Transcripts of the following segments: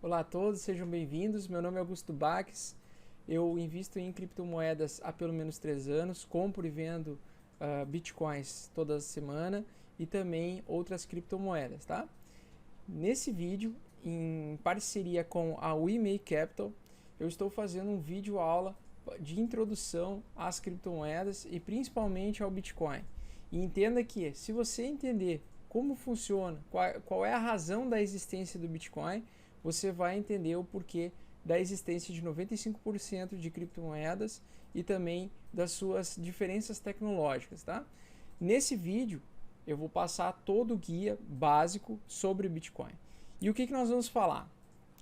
Olá a todos, sejam bem-vindos. Meu nome é Augusto Baques. Eu invisto em criptomoedas há pelo menos 3 anos, compro e vendo bitcoins toda semana e também outras criptomoedas, tá? Nesse vídeo, em parceria com a WeMake Capital, eu estou fazendo um vídeo aula de introdução às criptomoedas e principalmente ao Bitcoin. E entenda que se você entender como funciona, qual é a razão da existência do Bitcoin, você vai entender o porquê da existência de 95% de criptomoedas e também das suas diferenças tecnológicas, tá? Nesse vídeo eu vou passar todo o guia básico sobre o Bitcoin. E o que nós vamos falar?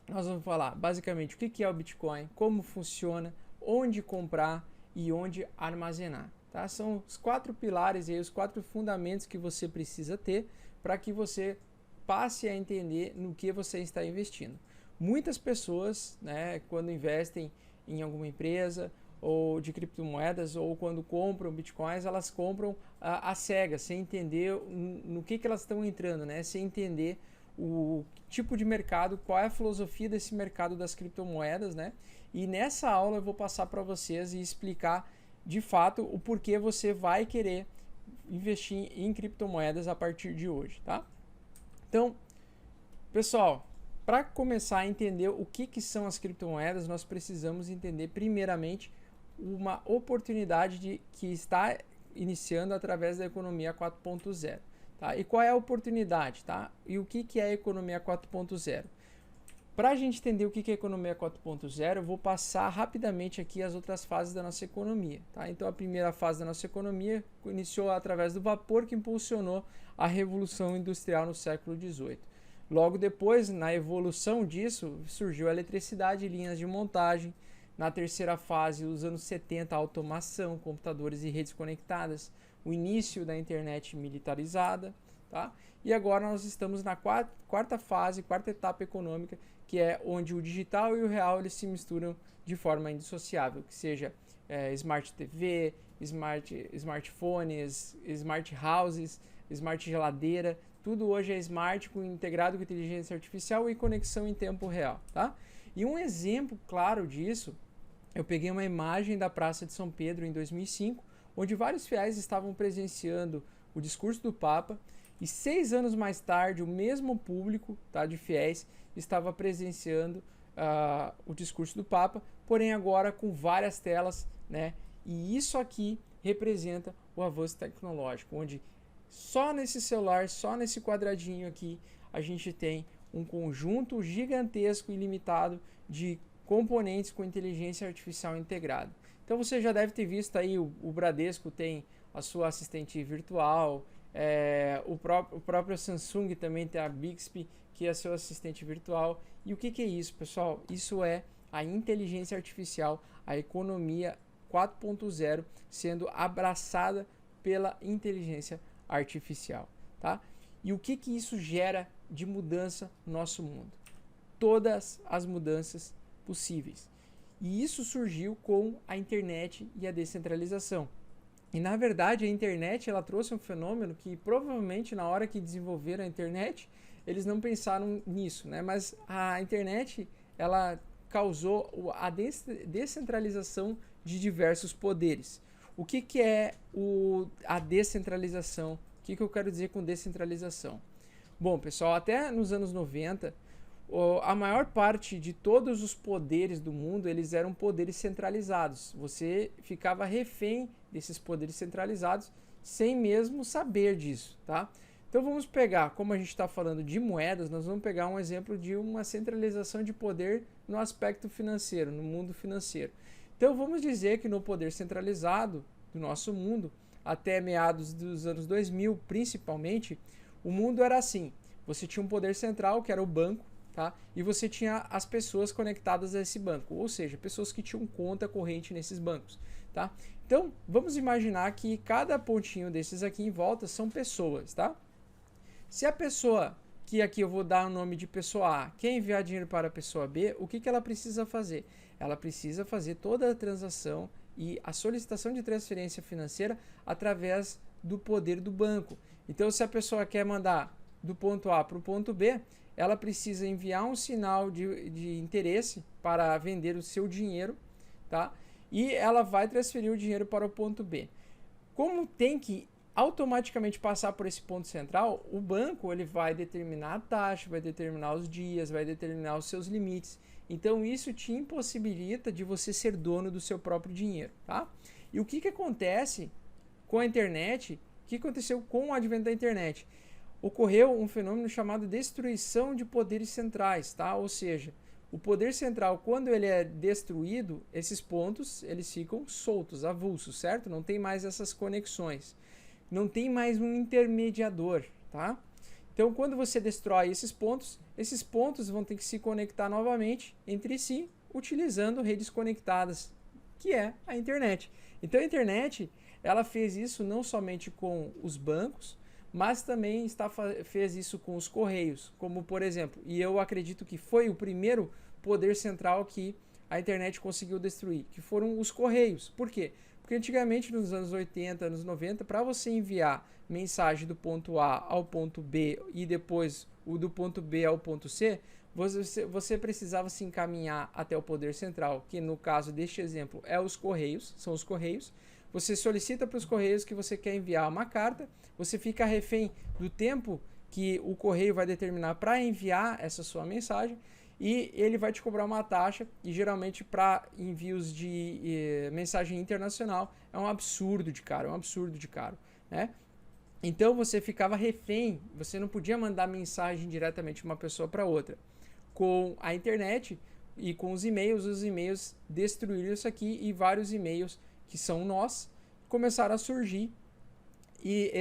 Nós vamos falar basicamente o que é o Bitcoin, como funciona, onde comprar e onde armazenar. Tá? São os 4 pilares e os 4 fundamentos que você precisa ter para que você passe a entender no que você está investindo. Muitas pessoas, né, quando investem em alguma empresa ou de criptomoedas ou quando compram bitcoins, elas compram a cegas, sem entender no que elas estão entrando, né, sem entender o tipo de mercado, qual é a filosofia desse mercado das criptomoedas, né? E nessa aula eu vou passar para vocês e explicar de fato o porquê você vai querer investir em criptomoedas a partir de hoje, tá? Então, pessoal, para começar a entender o que são as criptomoedas, nós precisamos entender primeiramente uma oportunidade que está iniciando através da economia 4.0. Tá? E qual é a oportunidade? Tá? E o que é a economia 4.0? Para a gente entender o que é a economia 4.0, eu vou passar rapidamente aqui as outras fases da nossa economia. Tá? Então, a primeira fase da nossa economia iniciou através do vapor, que impulsionou a Revolução Industrial no século XVIII. Logo depois, na evolução disso, surgiu a eletricidade, linhas de montagem. Na terceira fase, os anos 70, a automação, computadores e redes conectadas, o início da internet militarizada. Tá? E agora nós estamos na quarta fase, quarta etapa econômica, que é onde o digital e o real eles se misturam de forma indissociável, que seja Smart TV, smartphones, smart houses, smart geladeira, tudo hoje é smart, integrado com inteligência artificial e conexão em tempo real. Tá? E um exemplo claro disso, eu peguei uma imagem da Praça de São Pedro em 2005, onde vários fiéis estavam presenciando o discurso do Papa, e 6 anos mais tarde, o mesmo público, tá, de fiéis estava presenciando o discurso do Papa, porém agora com várias telas, né? E isso aqui representa o avanço tecnológico, onde só nesse celular, só nesse quadradinho aqui, a gente tem um conjunto gigantesco e limitado de componentes com inteligência artificial integrada. Então você já deve ter visto aí, o Bradesco tem a sua assistente virtual, o próprio Samsung também tem a Bixby, que é seu assistente virtual. E o que é isso, pessoal? Isso é a inteligência artificial, a economia 4.0 sendo abraçada pela inteligência artificial, tá? E o que isso gera de mudança no nosso mundo? Todas as mudanças possíveis. E isso surgiu com a internet e a descentralização. E na verdade a internet ela trouxe um fenômeno que provavelmente na hora que desenvolveram a internet eles não pensaram nisso, né? Mas a internet ela causou a descentralização de diversos poderes. O que é a descentralização? O que eu quero dizer com descentralização? Bom, pessoal, até nos anos 90, a maior parte de todos os poderes do mundo eles eram poderes centralizados. Você ficava refém desses poderes centralizados sem mesmo saber disso, tá? Então vamos pegar, como a gente está falando de moedas, nós vamos pegar um exemplo de uma centralização de poder no aspecto financeiro, no mundo financeiro. Então vamos dizer que no poder centralizado do nosso mundo, até meados dos anos 2000 principalmente, o mundo era assim. Você tinha um poder central, que era o banco, tá? E você tinha as pessoas conectadas a esse banco, ou seja, pessoas que tinham conta corrente nesses bancos, tá? Então, vamos imaginar que cada pontinho desses aqui em volta são pessoas, tá? Se a pessoa, que aqui eu vou dar o nome de pessoa A, quer enviar dinheiro para a pessoa B, o que ela precisa fazer? Ela precisa fazer toda a transação e a solicitação de transferência financeira através do poder do banco. Então, se a pessoa quer mandar do ponto A para o ponto B, ela precisa enviar um sinal de interesse para vender o seu dinheiro, tá? E ela vai transferir o dinheiro para o ponto B. Como tem que automaticamente passar por esse ponto central, o banco ele vai determinar a taxa, vai determinar os dias, vai determinar os seus limites. Então isso te impossibilita de você ser dono do seu próprio dinheiro, tá? E o que acontece com a internet? O que aconteceu com o advento da internet? Ocorreu um fenômeno chamado destruição de poderes centrais, tá? Ou seja, o poder central, quando ele é destruído, esses pontos eles ficam soltos, avulsos, certo? Não tem mais essas conexões. Não tem mais um intermediador, tá? Então, quando você destrói esses pontos vão ter que se conectar novamente entre si, utilizando redes conectadas, que é a internet. Então, a internet, ela fez isso não somente com os bancos, mas também fez isso com os correios, como por exemplo, e eu acredito que foi o primeiro poder central que a internet conseguiu destruir, que foram os correios. Por quê? Porque antigamente, nos anos 80, anos 90, para você enviar mensagem do ponto A ao ponto B e depois o do ponto B ao ponto C, você precisava se encaminhar até o poder central, que no caso deste exemplo é os correios, são os correios. Você solicita para os correios que você quer enviar uma carta, você fica refém do tempo que o correio vai determinar para enviar essa sua mensagem, e ele vai te cobrar uma taxa, e geralmente para envios de mensagem internacional é um absurdo de caro, né? Então você ficava refém, você não podia mandar mensagem diretamente de uma pessoa para outra. Com a internet e com os e-mails destruíram isso aqui, e vários e-mails que são nós começaram a surgir, e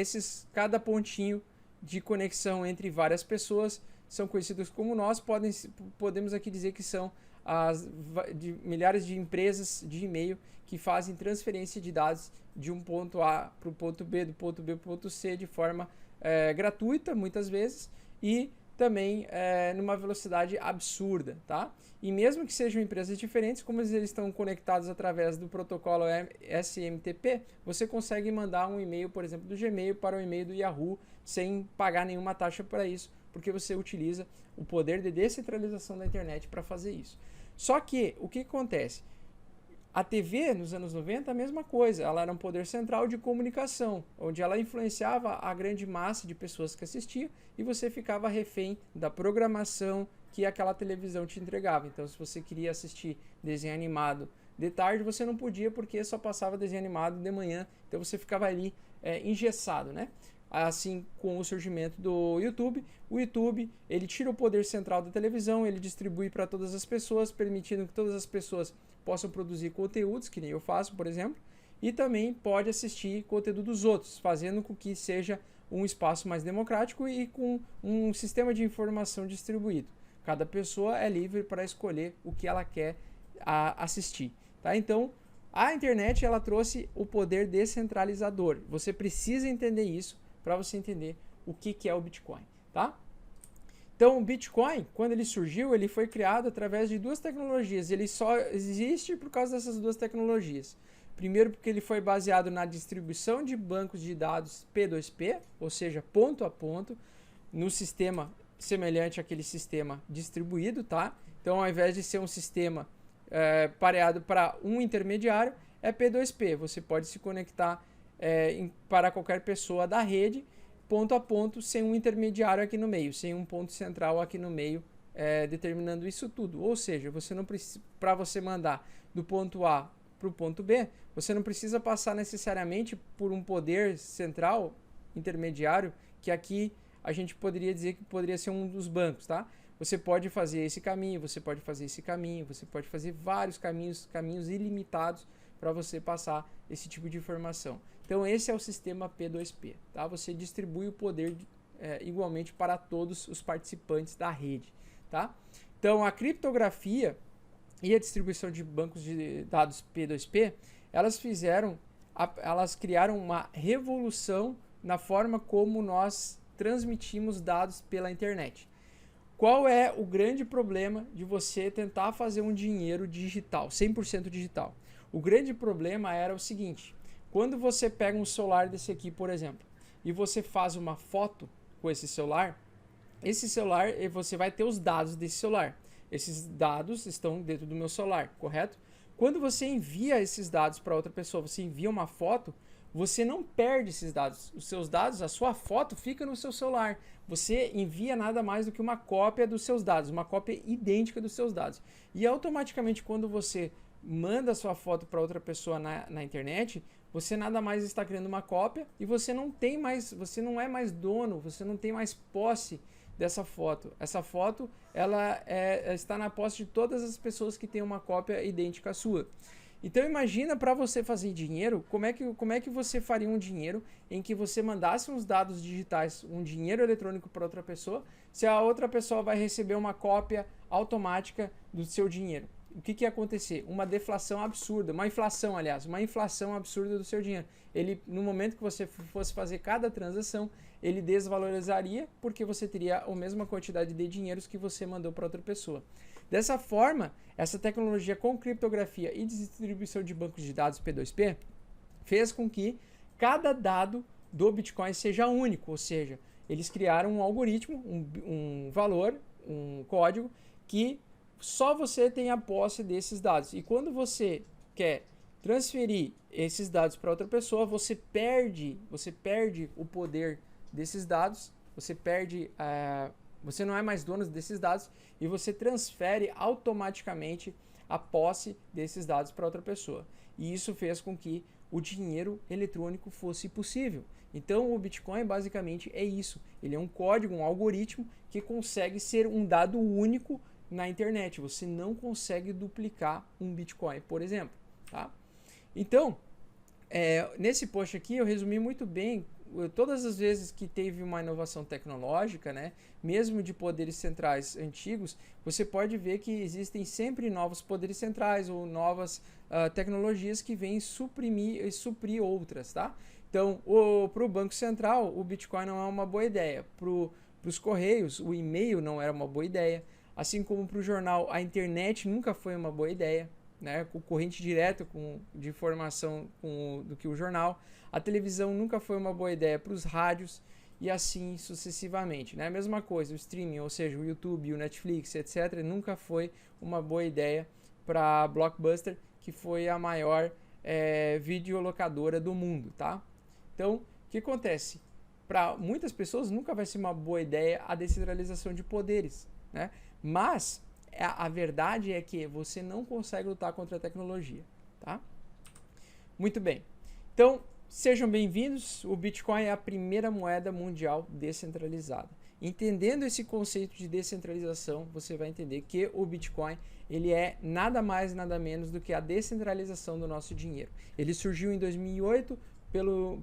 cada pontinho de conexão entre várias pessoas são conhecidos como nós. Podemos aqui dizer que são milhares de empresas de e-mail que fazem transferência de dados de um ponto A para o ponto B, do ponto B para o ponto C, de forma gratuita, muitas vezes, e também numa velocidade absurda, tá? E mesmo que sejam empresas diferentes, como eles estão conectados através do protocolo SMTP, você consegue mandar um e-mail, por exemplo, do Gmail para o e-mail do Yahoo sem pagar nenhuma taxa para isso, porque você utiliza o poder de descentralização da internet para fazer isso. Só que, o que acontece? A TV, nos anos 90, a mesma coisa. Ela era um poder central de comunicação, onde ela influenciava a grande massa de pessoas que assistiam, e você ficava refém da programação que aquela televisão te entregava. Então, se você queria assistir desenho animado de tarde, você não podia, porque só passava desenho animado de manhã. Então, você ficava ali engessado, né? Assim, com o surgimento do YouTube, o YouTube ele tira o poder central da televisão, ele distribui para todas as pessoas, permitindo que todas as pessoas possam produzir conteúdos, que nem eu faço, por exemplo, e também pode assistir conteúdo dos outros, fazendo com que seja um espaço mais democrático e com um sistema de informação distribuído. Cada pessoa é livre para escolher o que ela quer assistir, tá? Então, a internet ela trouxe o poder descentralizador. Você precisa entender isso para você entender o que é o Bitcoin, tá? Então, o Bitcoin, quando ele surgiu, ele foi criado através de duas tecnologias. Ele só existe por causa dessas duas tecnologias. Primeiro, porque ele foi baseado na distribuição de bancos de dados P2P, ou seja, ponto a ponto, no sistema semelhante àquele sistema distribuído, tá? Então, ao invés de ser um sistema pareado para um intermediário, é P2P. Você pode se conectar para qualquer pessoa da rede, ponto a ponto, sem um intermediário aqui no meio, sem um ponto central aqui no meio, determinando isso tudo. Ou seja, você não precisa, para você mandar do ponto A para o ponto B, você não precisa passar necessariamente por um poder central intermediário, que aqui a gente poderia dizer que poderia ser um dos bancos, tá? Você pode fazer esse caminho, você pode fazer esse caminho, você pode fazer vários caminhos ilimitados para você passar esse tipo de informação. Então esse é o sistema P2P, tá? Você distribui o poder igualmente para todos os participantes da rede, tá? Então a criptografia e a distribuição de bancos de dados P2P, elas criaram uma revolução na forma como nós transmitimos dados pela internet. Qual é o grande problema de você tentar fazer um dinheiro digital, 100% digital? O grande problema era o seguinte: quando você pega um celular desse aqui, por exemplo, e você faz uma foto com esse celular, esse celular, você vai ter os dados desse celular. Esses dados estão dentro do meu celular, correto? Quando você envia esses dados para outra pessoa, você envia uma foto, você não perde esses dados. Os seus dados, a sua foto fica no seu celular. Você envia nada mais do que uma cópia dos seus dados, uma cópia idêntica dos seus dados. E automaticamente, quando você manda a sua foto para outra pessoa na internet, você nada mais está criando uma cópia e você não é mais dono, você não tem mais posse dessa foto. Essa foto ela está na posse de todas as pessoas que têm uma cópia idêntica à sua. Então imagina, para você fazer dinheiro, como é que você faria um dinheiro em que você mandasse uns dados digitais, um dinheiro eletrônico para outra pessoa, se a outra pessoa vai receber uma cópia automática do seu dinheiro. O que ia acontecer? Uma deflação absurda, uma inflação, aliás, uma inflação absurda do seu dinheiro. Ele, no momento que você fosse fazer cada transação, ele desvalorizaria porque você teria a mesma quantidade de dinheiros que você mandou para outra pessoa. Dessa forma, essa tecnologia com criptografia e distribuição de bancos de dados P2P fez com que cada dado do Bitcoin seja único, ou seja, eles criaram um algoritmo, um valor, um código que só você tem a posse desses dados. E quando você quer transferir esses dados para outra pessoa, você perde o poder desses dados, você não é mais dono desses dados e você transfere automaticamente a posse desses dados para outra pessoa. E isso fez com que o dinheiro eletrônico fosse possível. Então o Bitcoin basicamente é isso. Ele é um código, um algoritmo que consegue ser um dado único na internet. Você não consegue duplicar um Bitcoin, por exemplo. Tá? Então, nesse post aqui eu resumi muito bem todas as vezes que teve uma inovação tecnológica, né, mesmo de poderes centrais antigos, você pode ver que existem sempre novos poderes centrais ou novas tecnologias que vêm suprir outras, tá? Então, para o Banco Central, o Bitcoin não é uma boa ideia. Para os Correios, o e-mail não era uma boa ideia. Assim como para o jornal, a internet nunca foi uma boa ideia, né? Com corrente direta de informação do que o jornal. A televisão nunca foi uma boa ideia para os rádios e assim sucessivamente, né? A mesma coisa, o streaming, ou seja, o YouTube, o Netflix, etc., nunca foi uma boa ideia para a Blockbuster, que foi a maior videolocadora do mundo, tá? Então, o que acontece? Para muitas pessoas nunca vai ser uma boa ideia a descentralização de poderes, né? Mas a verdade é que você não consegue lutar contra a tecnologia, tá? Muito bem. Então, sejam bem-vindos. O Bitcoin é a primeira moeda mundial descentralizada. Entendendo esse conceito de descentralização, você vai entender que o Bitcoin ele é nada mais nada menos do que a descentralização do nosso dinheiro. Ele surgiu em 2008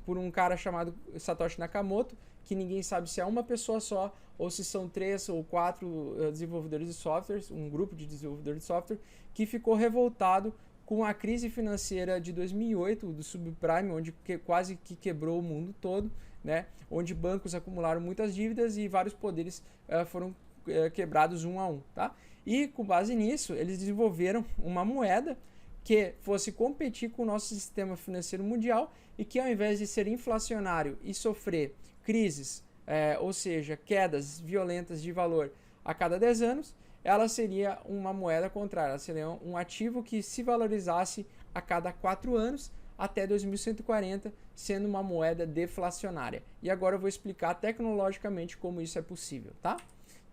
por um cara chamado Satoshi Nakamoto, que ninguém sabe se é uma pessoa só ou se são 3 ou 4 desenvolvedores de softwares, um grupo de desenvolvedores de software, que ficou revoltado com a crise financeira de 2008, do subprime, onde quase que quebrou o mundo todo, né? Onde bancos acumularam muitas dívidas e vários poderes foram quebrados um a um. Tá? E com base nisso, eles desenvolveram uma moeda que fosse competir com o nosso sistema financeiro mundial e que, ao invés de ser inflacionário e sofrer crises, ou seja, quedas violentas de valor a cada 10 anos, ela seria uma moeda contrária, ela seria um ativo que se valorizasse a cada 4 anos até 2140, sendo uma moeda deflacionária. E agora eu vou explicar tecnologicamente como isso é possível, tá?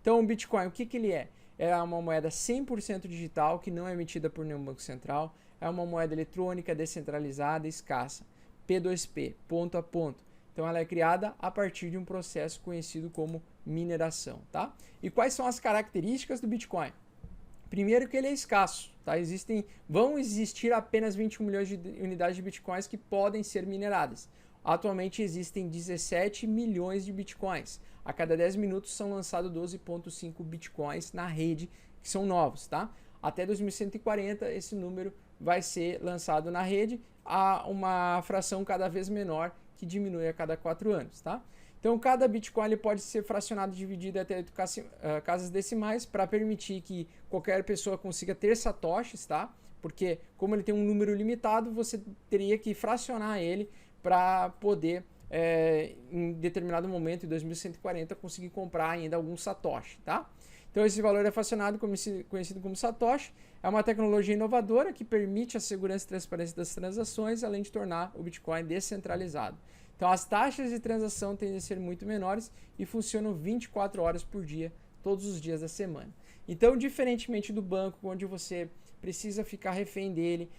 Então o Bitcoin, o que ele é? É uma moeda 100% digital, que não é emitida por nenhum banco central, é uma moeda eletrônica descentralizada e escassa, P2P, ponto a ponto. Então ela é criada a partir de um processo conhecido como mineração, tá? E quais são as características do Bitcoin? Primeiro que ele é escasso, tá? Vão existir apenas 21 milhões de unidades de Bitcoins que podem ser mineradas. Atualmente existem 17 milhões de Bitcoins. A cada 10 minutos são lançados 12,5 Bitcoins na rede, que são novos, tá? Até 2140 esse número vai ser lançado na rede a uma fração cada vez menor, que diminui a cada 4 anos, tá? Então, cada Bitcoin ele pode ser fracionado, dividido até 8 casas decimais para permitir que qualquer pessoa consiga ter satoshis, tá? Porque, como ele tem um número limitado, você teria que fracionar ele para poder em determinado momento, em 2140, conseguir comprar ainda alguns satoshi, tá? Então esse valor é fracionado, conhecido como satoshi, é uma tecnologia inovadora que permite a segurança e transparência das transações, além de tornar o Bitcoin descentralizado. Então as taxas de transação tendem a ser muito menores e funcionam 24 horas por dia, todos os dias da semana. Então, diferentemente do banco, onde você precisa ficar refém dele,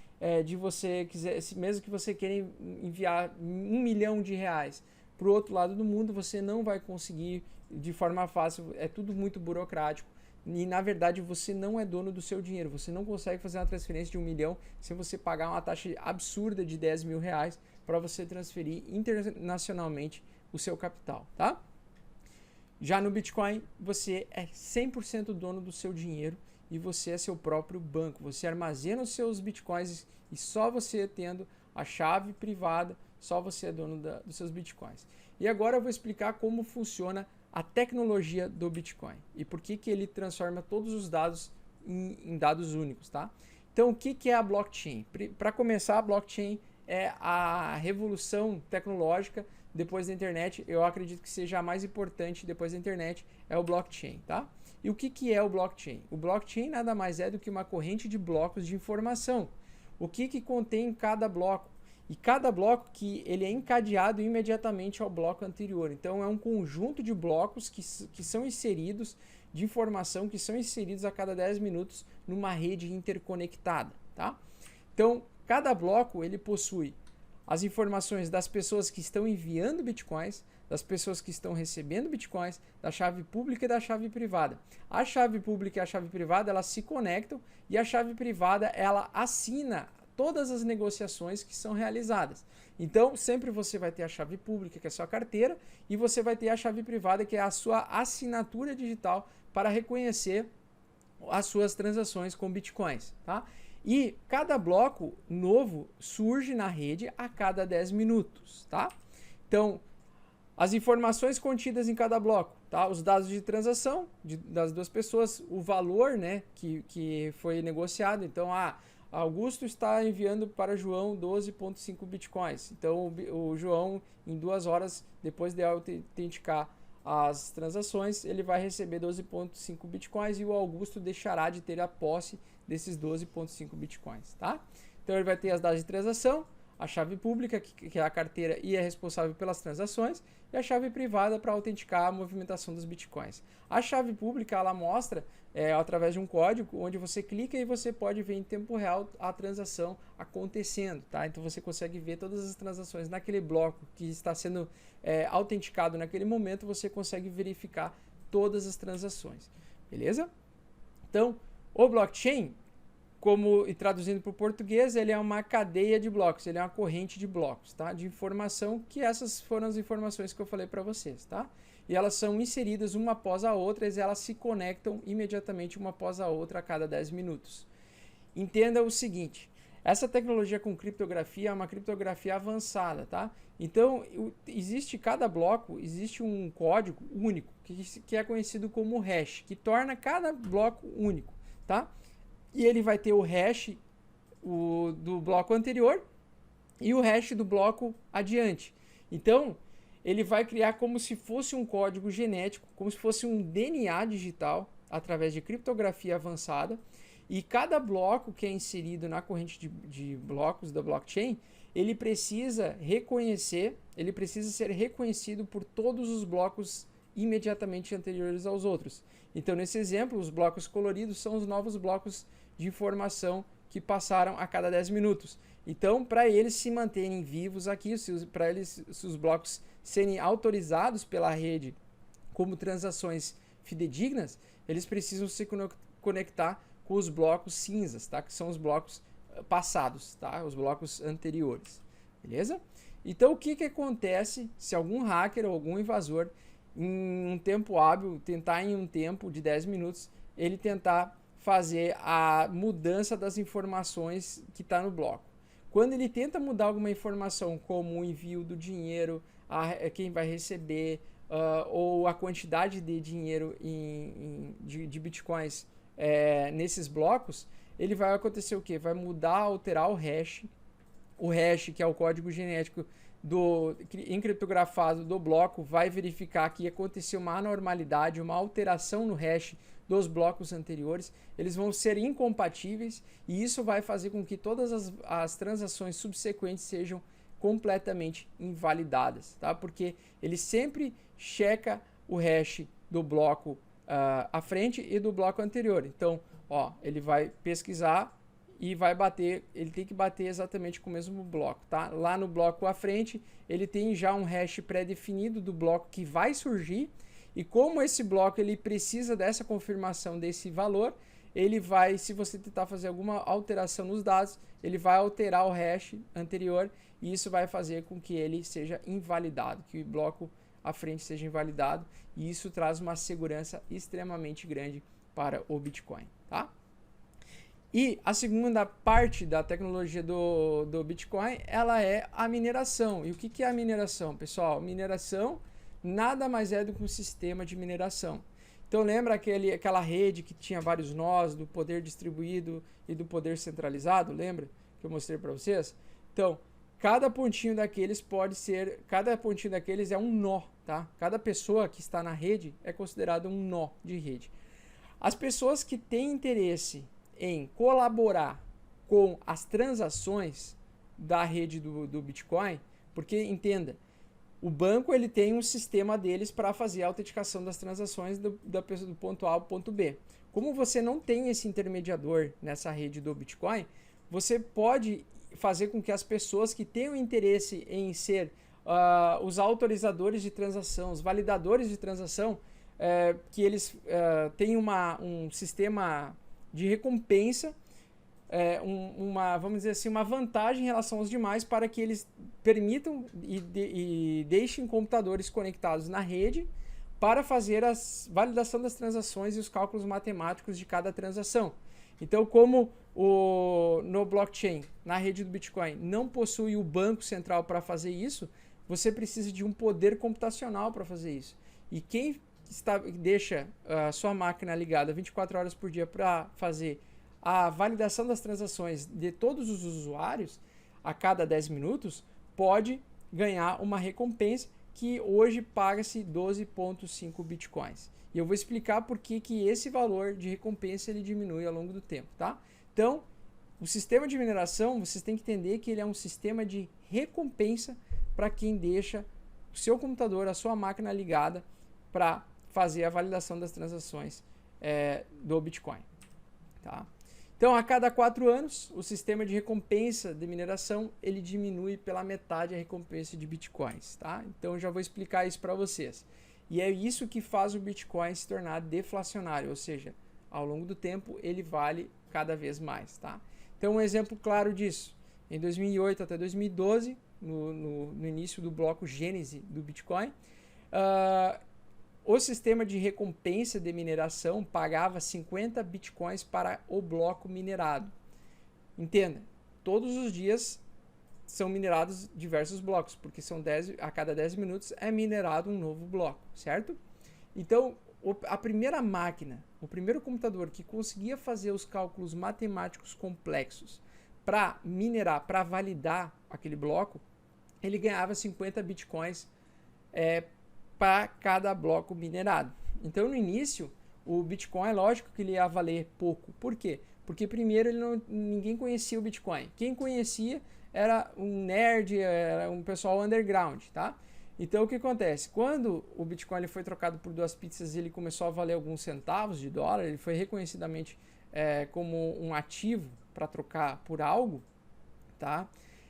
de você quiser, mesmo que você queira enviar 1 milhão de reais para o outro lado do mundo, você não vai conseguir de forma fácil, é tudo muito burocrático. E na verdade você não é dono do seu dinheiro, você não consegue fazer uma transferência de 1 milhão sem você pagar uma taxa absurda de 10 mil reais para você transferir internacionalmente o seu capital, tá? Já no Bitcoin, você é 100% dono do seu dinheiro e você é seu próprio banco. Você armazena os seus Bitcoins e só você tendo a chave privada, só você é dono dos seus Bitcoins. E agora eu vou explicar como funciona a tecnologia do Bitcoin e por que ele transforma todos os dados em dados únicos, tá? Então, o que é a blockchain? Para começar, a blockchain é a revolução tecnológica depois da internet. Eu acredito que seja a mais importante depois da internet, é o blockchain, tá? E o que é o blockchain? O blockchain nada mais é do que uma corrente de blocos de informação. O que contém cada bloco? E cada bloco que ele é encadeado imediatamente ao bloco anterior. Então é um conjunto de blocos que são inseridos, de informação, que são inseridos a cada 10 minutos numa rede interconectada, tá? Então, cada bloco ele possui as informações das pessoas que estão enviando bitcoins, das pessoas que estão recebendo bitcoins, da chave pública e da chave privada. A chave pública e a chave privada, elas se conectam e a chave privada, ela assina todas as negociações que são realizadas. Então, sempre você vai ter a chave pública, que é a sua carteira, e você vai ter a chave privada, que é a sua assinatura digital para reconhecer as suas transações com bitcoins, tá? E cada bloco novo surge na rede a cada 10 minutos, tá? Então, as informações contidas em cada bloco, tá? Os dados de transação das duas pessoas, o valor, né, que foi negociado. Então, Augusto está enviando para João 12,5 bitcoins. Então, o João, em 2 horas, depois de autenticar as transações, ele vai receber 12,5 bitcoins e o Augusto deixará de ter a posse desses 12,5 bitcoins, tá? Então, ele vai ter as dados de transação, a chave pública, que é a carteira e é responsável pelas transações, e a chave privada para autenticar a movimentação dos bitcoins. A chave pública, ela mostra através de um código onde você clica e você pode ver em tempo real a transação acontecendo, tá? Então você consegue ver todas as transações naquele bloco que está sendo autenticado naquele momento, você consegue verificar todas as transações, beleza? Então, o blockchain, e traduzindo para o português, ele é uma cadeia de blocos, ele é uma corrente de blocos, tá? De informação, que essas foram as informações que eu falei para vocês, tá? E elas são inseridas uma após a outra e elas se conectam imediatamente uma após a outra a cada 10 minutos. Entenda o seguinte, essa tecnologia com criptografia é uma criptografia avançada, tá? Então, cada bloco, existe um código único, que é conhecido como hash, que torna cada bloco único, tá? E ele vai ter o hash do bloco anterior e o hash do bloco adiante. Então, ele vai criar como se fosse um código genético, como se fosse um DNA digital, através de criptografia avançada. E cada bloco que é inserido na corrente de blocos da blockchain, ele precisa ser reconhecido por todos os blocos imediatamente anteriores aos outros. Então, nesse exemplo, os blocos coloridos são os novos blocos de informação que passaram a cada 10 minutos. Então, para eles se manterem vivos aqui, se os blocos serem autorizados pela rede como transações fidedignas, eles precisam se conectar com os blocos cinzas, tá? Que são os blocos passados, tá? Os blocos anteriores, beleza? Então, o que acontece se algum hacker ou algum invasor, em um tempo hábil, tentar em um tempo de 10 minutos, ele tentar fazer a mudança das informações que está no bloco. Quando ele tenta mudar alguma informação, como o envio do dinheiro, quem vai receber, ou a quantidade de dinheiro de bitcoins nesses blocos, ele vai acontecer o quê? Vai mudar, alterar o hash que é o código genético encriptografado do bloco vai verificar que aconteceu uma anormalidade, uma alteração no hash dos blocos anteriores, eles vão ser incompatíveis e isso vai fazer com que todas as transações subsequentes sejam completamente invalidadas, tá? Porque ele sempre checa o hash do bloco à frente e do bloco anterior. Então, ó, ele vai pesquisar e vai bater, ele tem que bater exatamente com o mesmo bloco, tá? Lá no bloco à frente, ele tem já um hash pré-definido do bloco que vai surgir, e como esse bloco ele precisa dessa confirmação desse valor, ele vai, se você tentar fazer alguma alteração nos dados, ele vai alterar o hash anterior, e isso vai fazer com que ele seja invalidado, que o bloco à frente seja invalidado, e isso traz uma segurança extremamente grande para o Bitcoin, tá? E a segunda parte da tecnologia do Bitcoin, ela é a mineração. E o que é a mineração, pessoal? Mineração nada mais é do que um sistema de mineração. Então lembra aquela rede que tinha vários nós, do poder distribuído e do poder centralizado? Lembra que eu mostrei para vocês? Então, cada pontinho daqueles é um nó, tá? Cada pessoa que está na rede é considerada um nó de rede. As pessoas que têm interesse em colaborar com as transações da rede do Bitcoin, porque entenda, o banco ele tem um sistema deles para fazer a autenticação das transações do ponto A ao ponto B. Como você não tem esse intermediador nessa rede do Bitcoin, você pode fazer com que as pessoas que tenham interesse em ser os autorizadores de transação, os validadores de transação, que eles tenham um sistema de recompensa, vamos dizer assim, uma vantagem em relação aos demais para que eles permitam e deixem computadores conectados na rede para fazer a validação das transações e os cálculos matemáticos de cada transação. Então, como no blockchain, na rede do Bitcoin, não possui o banco central para fazer isso, você precisa de um poder computacional para fazer isso. E quem deixa a sua máquina ligada 24 horas por dia para fazer a validação das transações de todos os usuários a cada 10 minutos, pode ganhar uma recompensa que hoje paga-se 12,5 bitcoins. E eu vou explicar por que esse valor de recompensa ele diminui ao longo do tempo, tá? Então, o sistema de mineração, vocês têm que entender que ele é um sistema de recompensa para quem deixa o seu computador, a sua máquina ligada para fazer a validação das transações do Bitcoin, tá? Então, a cada 4 anos, o sistema de recompensa de mineração, ele diminui pela metade a recompensa de Bitcoins, tá? Então, eu já vou explicar isso para vocês. E é isso que faz o Bitcoin se tornar deflacionário, ou seja, ao longo do tempo, ele vale cada vez mais, tá? Então, um exemplo claro disso, em 2008 até 2012, no início do bloco Gênese do Bitcoin, o sistema de recompensa de mineração pagava 50 bitcoins para o bloco minerado. Entenda, todos os dias são minerados diversos blocos, porque a cada 10 minutos é minerado um novo bloco, certo? Então, a primeira máquina, o primeiro computador que conseguia fazer os cálculos matemáticos complexos para minerar, para validar aquele bloco, ele ganhava 50 bitcoins para cada bloco minerado. Então, no início, o Bitcoin, é lógico que ele ia valer pouco. Por quê? Porque primeiro ninguém conhecia o Bitcoin. Quem conhecia era um nerd, era um pessoal underground, tá? Então, o que acontece? Quando o Bitcoin ele foi trocado por 2 pizzas e ele começou a valer alguns centavos de dólar, ele foi reconhecidamente como um ativo para trocar por algo, tá?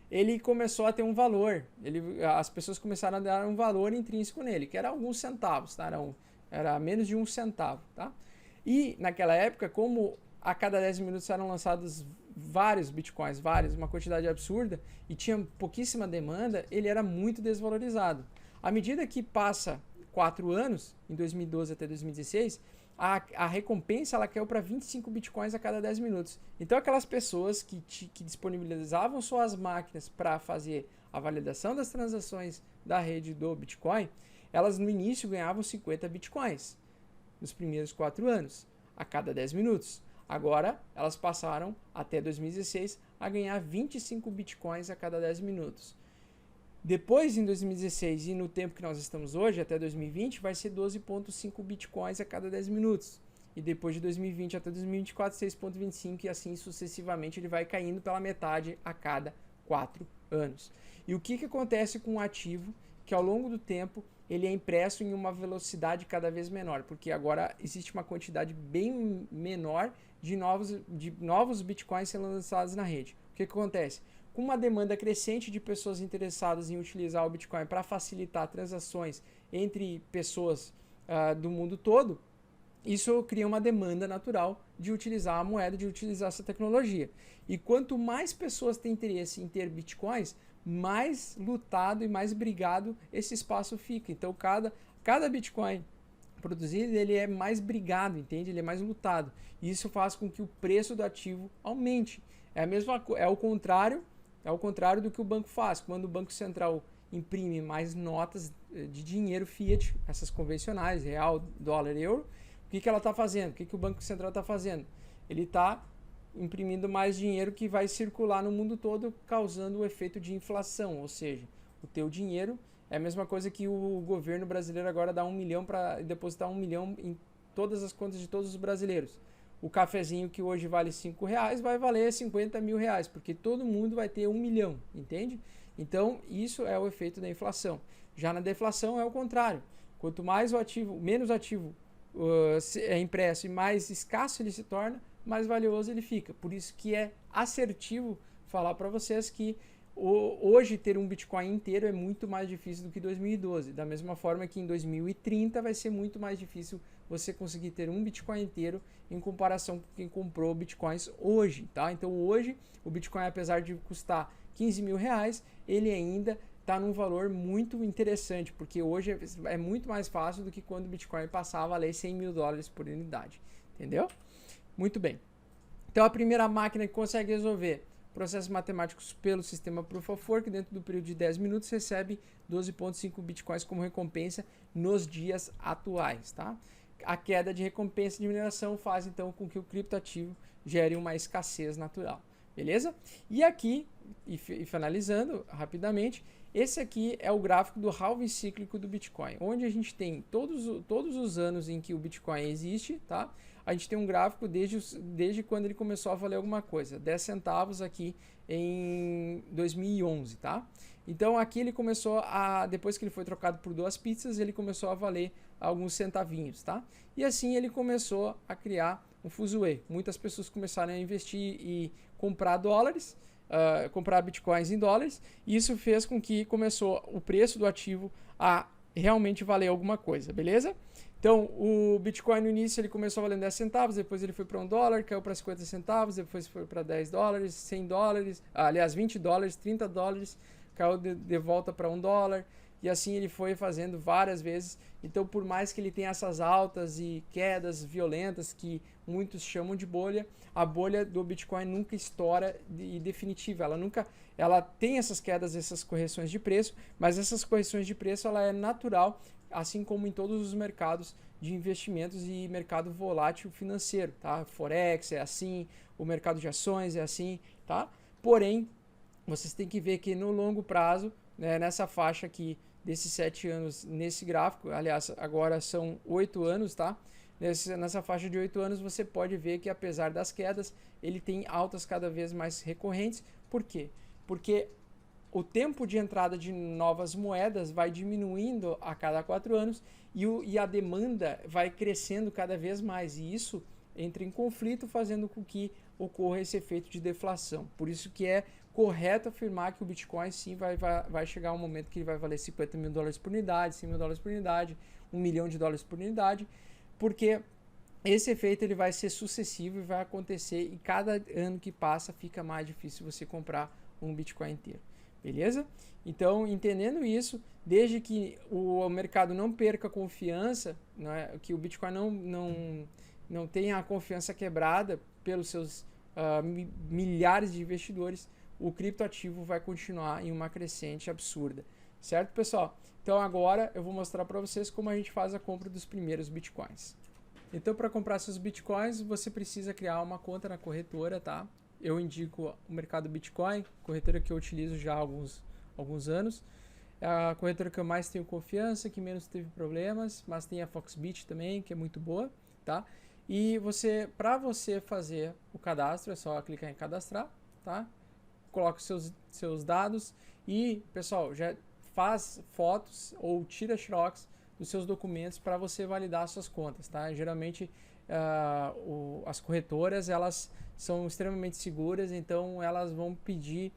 Ele começou a ter um valor, as pessoas começaram a dar um valor intrínseco nele, que era alguns centavos, tá? Era menos de 1 centavo, tá? E naquela época, como a cada 10 minutos eram lançados vários bitcoins, uma quantidade absurda, e tinha pouquíssima demanda, ele era muito desvalorizado. À medida que passa 4 anos, em 2012 até 2016, a recompensa ela caiu para 25 bitcoins a cada 10 minutos. Então aquelas pessoas que disponibilizavam suas máquinas para fazer a validação das transações da rede do Bitcoin, elas no início ganhavam 50 bitcoins nos primeiros 4 anos, a cada 10 minutos. Agora elas passaram até 2016 a ganhar 25 bitcoins a cada 10 minutos. Depois, em 2016 e no tempo que nós estamos hoje, até 2020, vai ser 12,5 bitcoins a cada 10 minutos. E depois de 2020 até 2024, 6,25 e assim sucessivamente ele vai caindo pela metade a cada 4 anos. E o que acontece com o ativo? Que ao longo do tempo ele é impresso em uma velocidade cada vez menor, porque agora existe uma quantidade bem menor de novos bitcoins sendo lançados na rede. O que acontece? Com uma demanda crescente de pessoas interessadas em utilizar o Bitcoin para facilitar transações entre pessoas do mundo todo, isso cria uma demanda natural de utilizar a moeda, de utilizar essa tecnologia. E quanto mais pessoas têm interesse em ter Bitcoins, mais lutado e mais brigado esse espaço fica. Então, cada Bitcoin produzido, ele é mais brigado, entende? Ele é mais lutado. E isso faz com que o preço do ativo aumente. É o contrário do que o banco faz. Quando o Banco Central imprime mais notas de dinheiro fiat, essas convencionais, real, dólar, euro, o que ela está fazendo? O que o Banco Central está fazendo? Ele está imprimindo mais dinheiro que vai circular no mundo todo, causando o efeito de inflação. Ou seja, o teu dinheiro é a mesma coisa que o governo brasileiro agora dá 1 milhão para depositar 1 milhão em todas as contas de todos os brasileiros. O cafezinho que hoje vale R$5 vai valer 50 mil reais, porque todo mundo vai ter 1 milhão, entende? Então, isso é o efeito da inflação. Já na deflação é o contrário. Quanto mais menos ativo é impresso e mais escasso ele se torna, mais valioso ele fica. Por isso que é assertivo falar para vocês que hoje ter um Bitcoin inteiro é muito mais difícil do que 2012. Da mesma forma que em 2030 vai ser muito mais difícil você conseguir ter um Bitcoin inteiro em comparação com quem comprou Bitcoins hoje, tá? Então hoje o Bitcoin, apesar de custar 15 mil reais, ele ainda está num valor muito interessante, porque hoje é muito mais fácil do que quando o Bitcoin passava a valer 100 mil dólares por unidade, entendeu? Muito bem. Então a primeira máquina que consegue resolver processos matemáticos pelo sistema Proof of Work, dentro do período de 10 minutos, recebe 12,5 bitcoins como recompensa nos dias atuais, tá? A queda de recompensa de mineração faz então com que o criptoativo gere uma escassez natural, beleza? E aqui, e finalizando rapidamente, esse aqui é o gráfico do halving cíclico do Bitcoin, onde a gente tem todos os anos em que o Bitcoin existe, tá? A gente tem um gráfico desde quando ele começou a valer alguma coisa, 10 centavos aqui em 2011, tá? Então aqui ele começou depois que ele foi trocado por 2 pizzas, ele começou a valer alguns centavinhos, tá? E assim ele começou a criar um fuzuê. Muitas pessoas começaram a investir e comprar dólares, comprar bitcoins em dólares, e isso fez com que começou o preço do ativo a realmente valer alguma coisa, beleza? Então, o Bitcoin no início ele começou valendo 10 centavos, depois ele foi para $1, caiu para 50 centavos, depois foi para $10, 100 dólares, aliás, 20 dólares, 30 dólares, caiu de volta para $1, e assim ele foi fazendo várias vezes. Então, por mais que ele tenha essas altas e quedas violentas que muitos chamam de bolha, a bolha do Bitcoin nunca estoura e definitiva. Ela tem essas quedas, essas correções de preço, mas essas correções de preço ela é natural, assim como em todos os mercados de investimentos e mercado volátil financeiro, tá? Forex é assim, o mercado de ações é assim, tá? Porém, vocês têm que ver que no longo prazo, né, nessa faixa aqui desses 7 anos, nesse gráfico, aliás, agora são 8 anos, tá? Nessa faixa de 8 anos, você pode ver que apesar das quedas, ele tem altas cada vez mais recorrentes. Por quê? Porque o tempo de entrada de novas moedas vai diminuindo a cada 4 anos e a demanda vai crescendo cada vez mais. E isso entra em conflito, fazendo com que ocorra esse efeito de deflação. Por isso que é correto afirmar que o Bitcoin sim vai chegar um momento que ele vai valer 50 mil dólares por unidade, 100 mil dólares por unidade, 1 milhão de dólares por unidade, porque esse efeito ele vai ser sucessivo e vai acontecer, e cada ano que passa fica mais difícil você comprar um Bitcoin inteiro. Beleza? Então, entendendo isso, desde que o mercado não perca confiança, né, que o Bitcoin não tenha a confiança quebrada pelos seus milhares de investidores, o criptoativo vai continuar em uma crescente absurda. Certo, pessoal? Então, agora eu vou mostrar para vocês como a gente faz a compra dos primeiros Bitcoins. Então, para comprar seus Bitcoins, você precisa criar uma conta na corretora, tá? Eu indico o mercado Bitcoin, corretora que eu utilizo já há alguns anos. é a corretora que eu mais tenho confiança, que menos teve problemas, mas tem a Foxbit também, que é muito boa, tá? E para você fazer o cadastro, é só clicar em cadastrar, tá? Coloca os seus dados e, pessoal, já faz fotos ou tira xerox dos seus documentos para você validar suas contas, tá? Geralmente as corretoras, elas são extremamente seguras, então elas vão pedir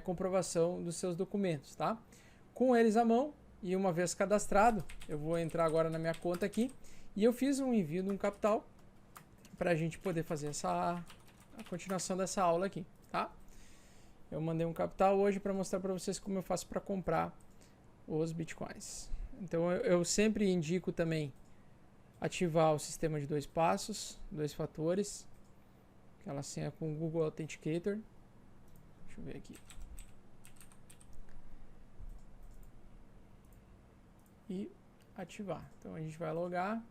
comprovação dos seus documentos, tá? Com eles à mão e uma vez cadastrado, eu vou entrar agora na minha conta aqui e eu fiz um envio de um capital para a gente poder fazer a continuação dessa aula aqui, tá? Eu mandei um capital hoje para mostrar para vocês como eu faço para comprar os bitcoins. Então eu sempre indico também ativar o sistema de 2 passos, 2 fatores, aquela senha com o Google Authenticator. Deixa eu ver aqui. E ativar. Então a gente vai logar.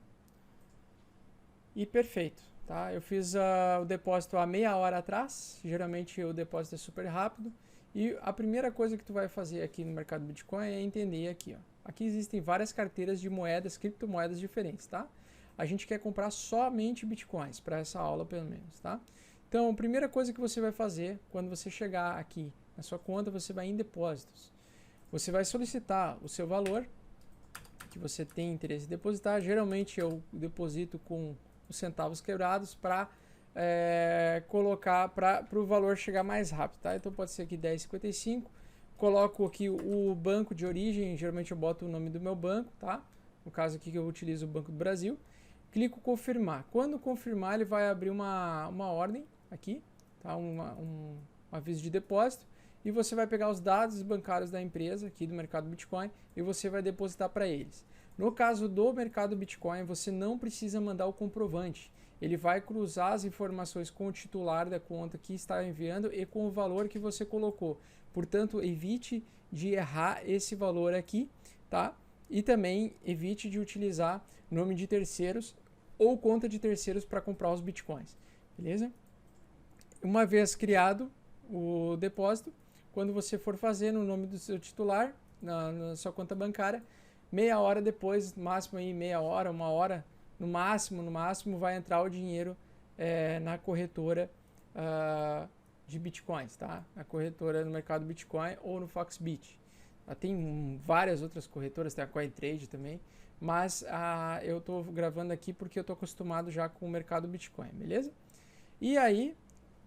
E perfeito, tá? Eu fiz o depósito há meia hora atrás. Geralmente o depósito é super rápido. E a primeira coisa que tu vai fazer aqui no mercado Bitcoin é entender aqui, ó. Aqui existem várias carteiras de moedas, criptomoedas diferentes, tá? A gente quer comprar somente Bitcoins, para essa aula pelo menos, tá? Então, a primeira coisa que você vai fazer, quando você chegar aqui na sua conta, você vai em depósitos. Você vai solicitar o seu valor que você tem interesse em depositar. Geralmente eu deposito com os centavos quebrados para colocar para o valor chegar mais rápido, tá? Então pode ser aqui 10,55. Coloco aqui o banco de origem, geralmente eu boto o nome do meu banco, tá? No caso aqui que eu utilizo o Banco do Brasil. Clico confirmar. Quando confirmar, ele vai abrir uma ordem aqui, tá? Um aviso de depósito. E você vai pegar os dados bancários da empresa aqui do mercado Bitcoin e você vai depositar para eles. No caso do mercado Bitcoin, você não precisa mandar o comprovante. Ele vai cruzar as informações com o titular da conta que está enviando e com o valor que você colocou. Portanto, evite de errar esse valor aqui, tá? E também evite de utilizar nome de terceiros ou conta de terceiros para comprar os Bitcoins, beleza? Uma vez criado o depósito, quando você for fazer no nome do seu titular, na sua conta bancária, meia hora depois, máximo aí meia hora, uma hora, no máximo vai entrar o dinheiro na corretora de Bitcoins, tá? Na corretora no mercado Bitcoin ou no Foxbit. Tem várias outras corretoras, tem a CoinTrade também, mas eu estou gravando aqui porque eu estou acostumado já com o mercado Bitcoin, beleza? E aí,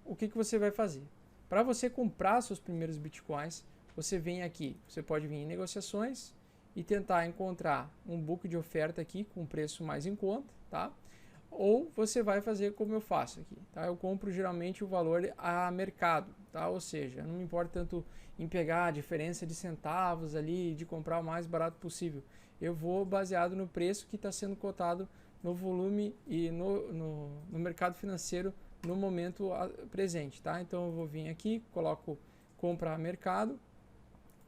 o que você vai fazer? Para você comprar seus primeiros Bitcoins, você vem aqui, você pode vir em negociações e tentar encontrar um book de oferta aqui com preço mais em conta, tá? Ou você vai fazer como eu faço aqui, tá? Eu compro geralmente o valor a mercado, tá? Ou seja, não me importa tanto em pegar a diferença de centavos ali, de comprar o mais barato possível. Eu vou baseado no preço que está sendo cotado no volume e no mercado financeiro no momento presente, tá? Então eu vou vir aqui, coloco comprar mercado,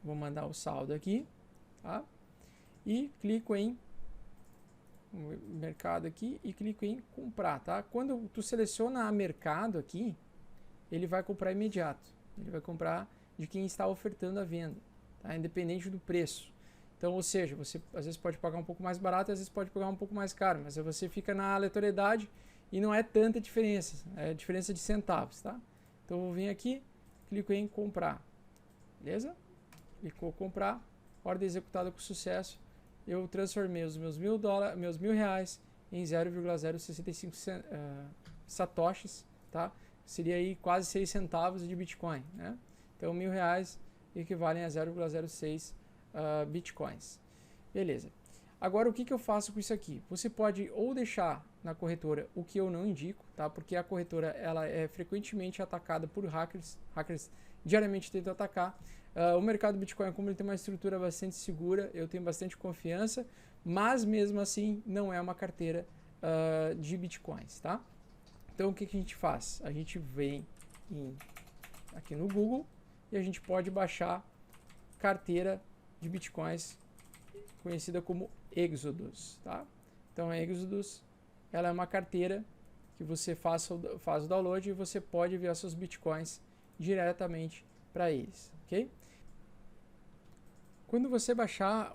vou mandar o saldo aqui, tá? E clico em mercado aqui e clico em comprar, tá? Quando tu seleciona a mercado aqui, ele vai comprar imediato. Ele vai comprar de quem está ofertando a venda, tá? Independente do preço. Então, ou seja, você às vezes pode pagar um pouco mais barato, às vezes pode pagar um pouco mais caro, mas você fica na aleatoriedade e não é tanta diferença, é diferença de centavos, tá? Então eu vou vir aqui, clico em comprar, beleza? Clicou comprar, ordem executada com sucesso. Eu transformei os meus $1.000 em 0,065 satoshis, tá? Seria aí quase 6 centavos de Bitcoin, né? Então R$1.000 equivalem a 0,06 Bitcoins. Beleza. Agora o que eu faço com isso aqui? Você pode ou deixar na corretora, o que eu não indico, tá? Porque a corretora ela é frequentemente atacada por hackers diariamente tentam atacar. O mercado Bitcoin, como ele tem uma estrutura bastante segura, eu tenho bastante confiança, mas mesmo assim não é uma carteira de Bitcoins, tá? Então o que a gente faz? A gente vem aqui no Google e a gente pode baixar carteira de Bitcoins conhecida como Exodus, tá? Então a Exodus, ela é uma carteira que você faz o download e você pode enviar seus Bitcoins diretamente para eles, ok? Quando você baixar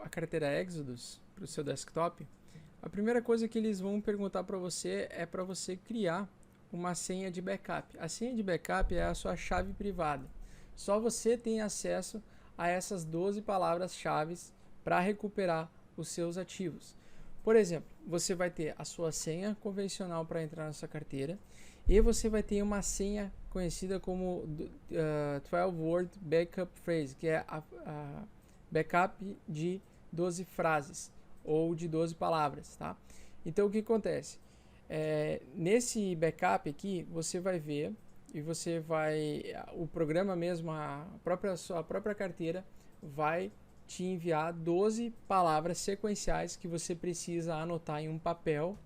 a carteira Exodus para o seu desktop, a primeira coisa que eles vão perguntar para você é para você criar uma senha de backup. A senha de backup é a sua chave privada. Só você tem acesso a essas 12 palavras-chave para recuperar os seus ativos. Por exemplo, você vai ter a sua senha convencional para entrar na sua carteira e você vai ter uma senha conhecida como 12-word backup phrase, que é a backup de 12 frases ou de 12 palavras, tá? Então, o que acontece? Nesse backup aqui, você vai ver e você vai... O programa mesmo, a sua própria carteira, vai te enviar 12 palavras sequenciais que você precisa anotar em um papel,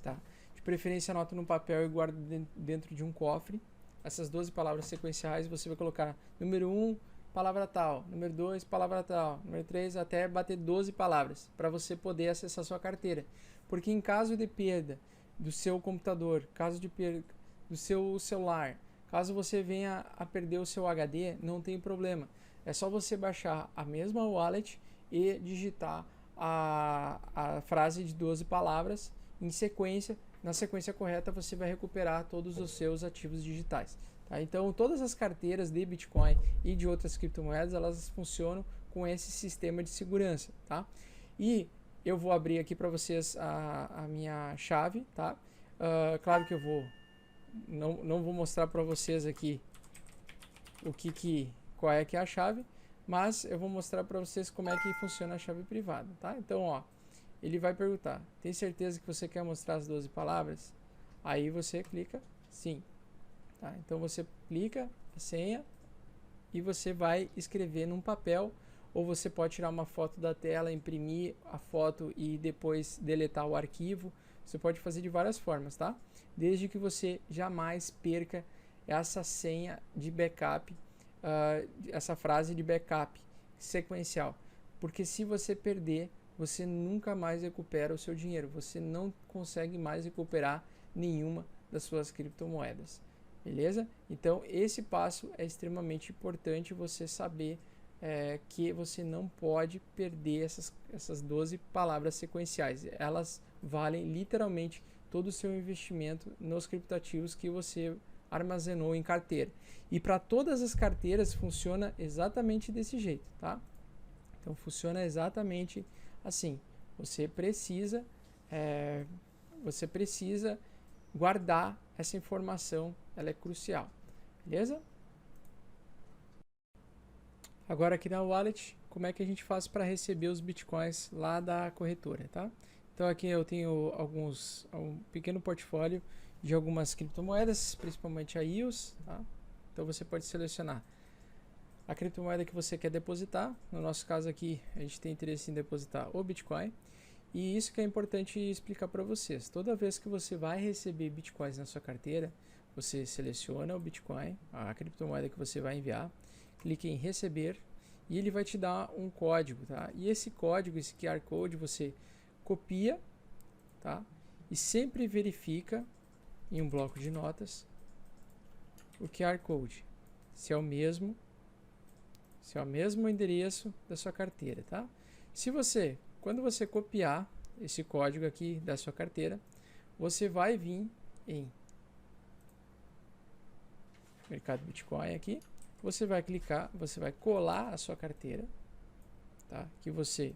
tá? De preferência, anota no papel e guarda dentro de um cofre. Essas 12 palavras sequenciais você vai colocar número 1, palavra tal, número 2, palavra tal, número 3, até bater 12 palavras, para você poder acessar sua carteira. Porque em caso de perda do seu computador, caso de perda do seu celular, caso você venha a perder o seu HD, não tem problema. É só você baixar a mesma wallet e digitar a frase de 12 palavras em sequência. Na sequência correta você vai recuperar todos os seus ativos digitais. Tá? Então todas as carteiras de Bitcoin e de outras criptomoedas, elas funcionam com esse sistema de segurança. Tá? E eu vou abrir aqui para vocês a minha chave. Tá? Claro que eu não vou mostrar para vocês aqui qual é que é a chave, mas eu vou mostrar para vocês como é que funciona a chave privada, tá? Então, ó, ele vai perguntar: tem certeza que você quer mostrar as 12 palavras? Aí você clica sim, tá? Então você clica a senha e você vai escrever num papel, ou você pode tirar uma foto da tela, imprimir a foto e depois deletar o arquivo. Você pode fazer de várias formas, tá? Desde que você jamais perca essa senha de backup, essa frase de backup sequencial, porque se você perder, você nunca mais recupera o seu dinheiro, você não consegue mais recuperar nenhuma das suas criptomoedas, beleza? Então esse passo é extremamente importante, você saber que você não pode perder essas 12 palavras sequenciais, elas valem literalmente todo o seu investimento nos criptoativos que você armazenou em carteira. E para todas as carteiras funciona exatamente desse jeito, tá? Então funciona exatamente assim. Você precisa guardar essa informação, ela é crucial, beleza? Agora aqui na wallet, como é que a gente faz para receber os bitcoins lá da corretora, tá? Então aqui eu tenho um pequeno portfólio de algumas criptomoedas, principalmente a EOS, tá? Então você pode selecionar a criptomoeda que você quer depositar. No nosso caso aqui, a gente tem interesse em depositar o Bitcoin. E isso que é importante explicar para vocês. Toda vez que você vai receber Bitcoins na sua carteira, você seleciona o Bitcoin, a criptomoeda que você vai enviar, clique em receber e ele vai te dar um código, tá? E esse código, esse QR Code, você copia, tá? E sempre verifica em um bloco de notas o QR Code, se é o mesmo endereço da sua carteira, tá? Quando você copiar esse código aqui da sua carteira, você vai vir em Mercado Bitcoin aqui, você vai clicar, você vai colar a sua carteira, tá? Que você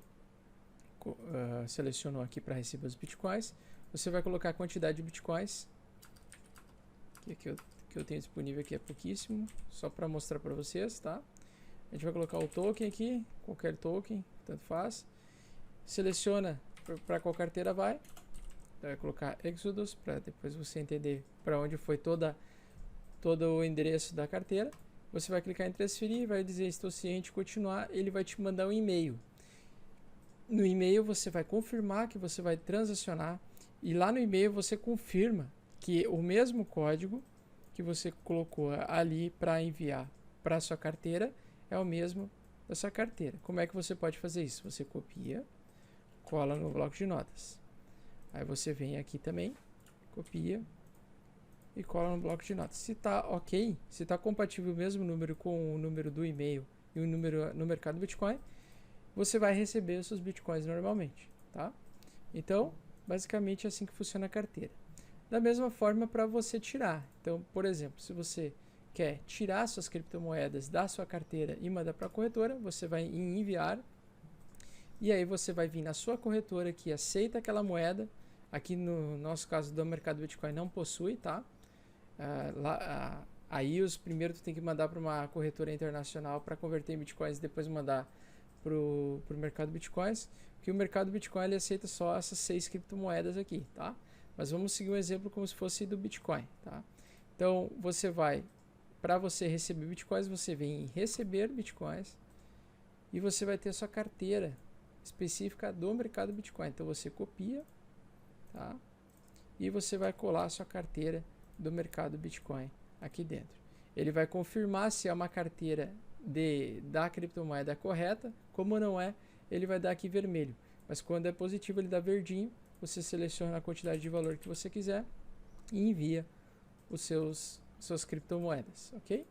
selecionou aqui para receber os bitcoins. Você vai colocar a quantidade de bitcoins que eu tenho disponível aqui, é pouquíssimo, só para mostrar para vocês, tá? A gente vai colocar o token aqui, qualquer token, tanto faz. Seleciona para qual carteira vai colocar Exodus, para depois você entender para onde foi todo o endereço da carteira. Você vai clicar em transferir, vai dizer estou ciente, continuar, ele vai te mandar um e-mail. No e-mail você vai confirmar que você vai transacionar e lá no e-mail você confirma que o mesmo código que você colocou ali para enviar para a sua carteira é o mesmo da sua carteira. Como é que você pode fazer isso? Você copia, cola no bloco de notas. Aí você vem aqui também, copia e cola no bloco de notas. Se está ok, se está compatível o mesmo número com o número do e-mail e um número no mercado Bitcoin, você vai receber os seus Bitcoins normalmente, tá? Então, basicamente é assim que funciona a carteira. Da mesma forma para você tirar. Então, por exemplo, se você quer tirar suas criptomoedas da sua carteira e mandar para a corretora, você vai em enviar, e aí você vai vir na sua corretora que aceita aquela moeda. Aqui no nosso caso do mercado Bitcoin não possui, tá? Aí os primeiros tu tem que mandar para uma corretora internacional para converter em Bitcoins e depois mandar para o mercado Bitcoins, que o mercado Bitcoin ele aceita só essas 6 criptomoedas aqui, tá? Mas vamos seguir um exemplo como se fosse do Bitcoin, tá? Então você vai, para você receber Bitcoins, você vem em receber Bitcoins e você vai ter a sua carteira específica do mercado Bitcoin. Então você copia, tá? E você vai colar a sua carteira do mercado Bitcoin aqui dentro. Ele vai confirmar se é uma carteira da criptomoeda correta. Como não é, ele vai dar aqui vermelho. Mas quando é positivo, ele dá verdinho. Você seleciona a quantidade de valor que você quiser e envia os suas criptomoedas, ok?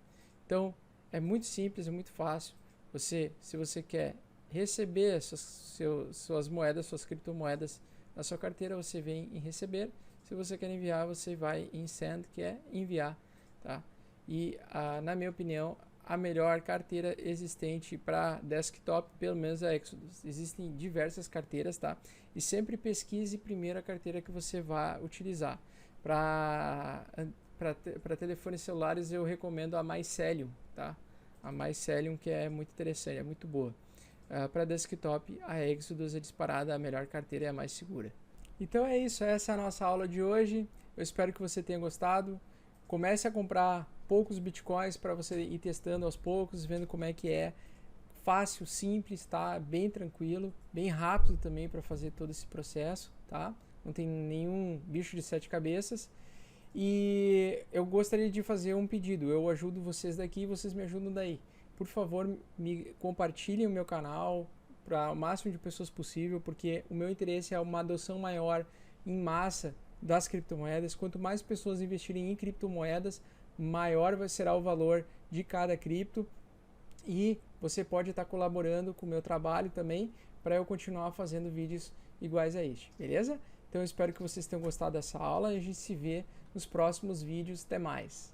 Então, é muito simples, é muito fácil. Se você quer receber suas moedas, suas criptomoedas na sua carteira, você vem em receber. Se você quer enviar, você vai em send, que é enviar, tá? E, na minha opinião, a melhor carteira existente para desktop, pelo menos é a Exodus. Existem diversas carteiras, tá? E sempre pesquise primeiro a carteira que você vai utilizar. Para telefones celulares, eu recomendo a Mycelium, tá? A Mycelium, que é muito interessante, é muito boa. Para desktop, a Exodus é disparada a melhor carteira e a mais segura. Então é isso, essa é a nossa aula de hoje. Eu espero que você tenha gostado. Comece a comprar poucos bitcoins para você ir testando aos poucos, vendo como é que é. Fácil, simples, tá? Bem tranquilo, bem rápido também para fazer todo esse processo, tá? Não tem nenhum bicho de 7 cabeças. E eu gostaria de fazer um pedido. Eu ajudo vocês daqui e vocês me ajudam daí. Por favor, compartilhem o meu canal para o máximo de pessoas possível, porque o meu interesse é uma adoção maior em massa das criptomoedas. Quanto mais pessoas investirem em criptomoedas, maior será o valor de cada cripto, e você pode estar colaborando com o meu trabalho também para eu continuar fazendo vídeos iguais a este, beleza? Então eu espero que vocês tenham gostado dessa aula e a gente se vê nos próximos vídeos. Até mais!